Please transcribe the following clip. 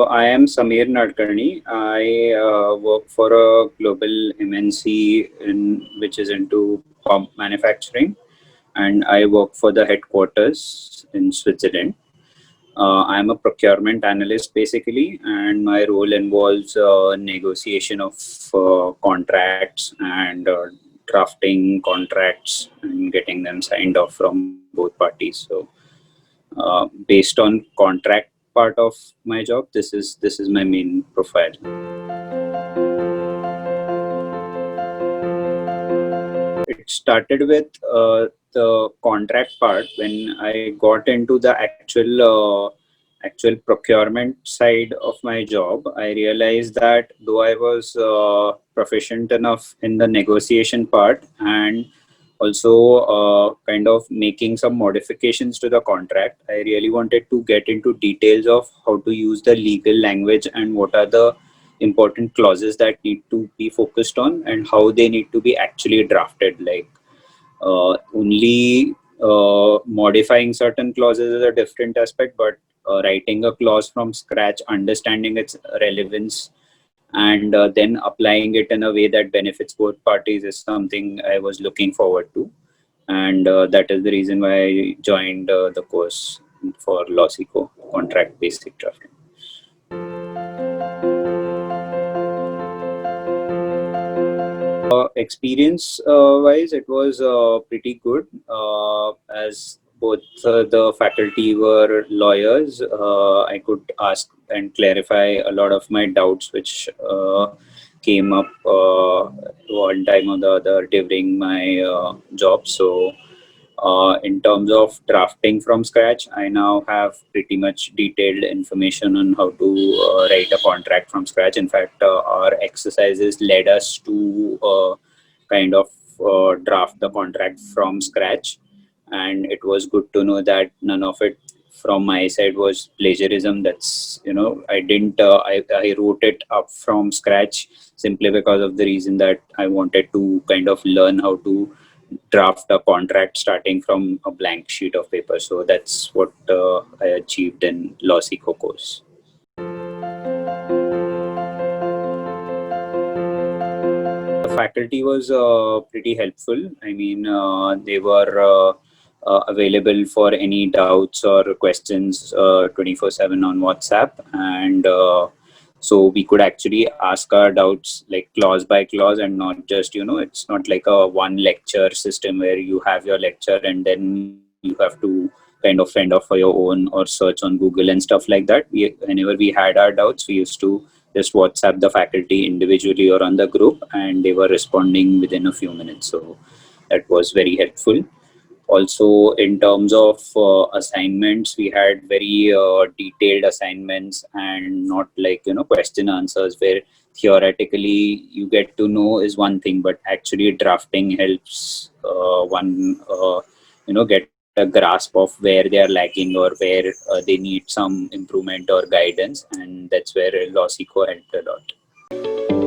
I am Samir Nadkarni. I work for a global MNC which is into pump manufacturing, and I work for the headquarters in Switzerland. I'm a procurement analyst basically, and my role involves negotiation of contracts and drafting contracts and getting them signed off from both parties. So, based on contract part of my job, this is my main profile. It started with the contract part. When I got into the actual procurement side of my job, I realized that though I was proficient enough in the negotiation part and also kind of making some modifications to the contract, I really wanted to get into details of how to use the legal language and what are the important clauses that need to be focused on and how they need to be actually drafted. Like only modifying certain clauses is a different aspect, but writing a clause from scratch, understanding its relevance, and then applying it in a way that benefits both parties is something I was looking forward to. And that is the reason why I joined the course for Losico, contract basic drafting. Experience wise, it was pretty good, as both the faculty were lawyers. I could ask and clarify a lot of my doubts which came up one time or the other during my job. So in terms of drafting from scratch, I now have pretty much detailed information on how to write a contract from scratch. In fact, our exercises led us to kind of draft the contract from scratch. And it was good to know that none of it from my side was plagiarism. That's, I didn't, I wrote it up from scratch simply because of the reason that I wanted to kind of learn how to draft a contract starting from a blank sheet of paper. So that's what I achieved in Losico course. The faculty was pretty helpful. I mean, they were available for any doubts or questions 24/7 on WhatsApp. And so we could actually ask our doubts like clause by clause and not just, it's not like a one lecture system where you have your lecture and then you have to kind of fend off for your own or search on Google and stuff like that. Whenever we had our doubts, we used to just WhatsApp the faculty individually or on the group, and they were responding within a few minutes. So that was very helpful. Also, in terms of assignments, we had very detailed assignments and not like, question answers where theoretically you get to know is one thing, but actually drafting helps one, get a grasp of where they are lacking or where they need some improvement or guidance. And that's where Losico helped a lot.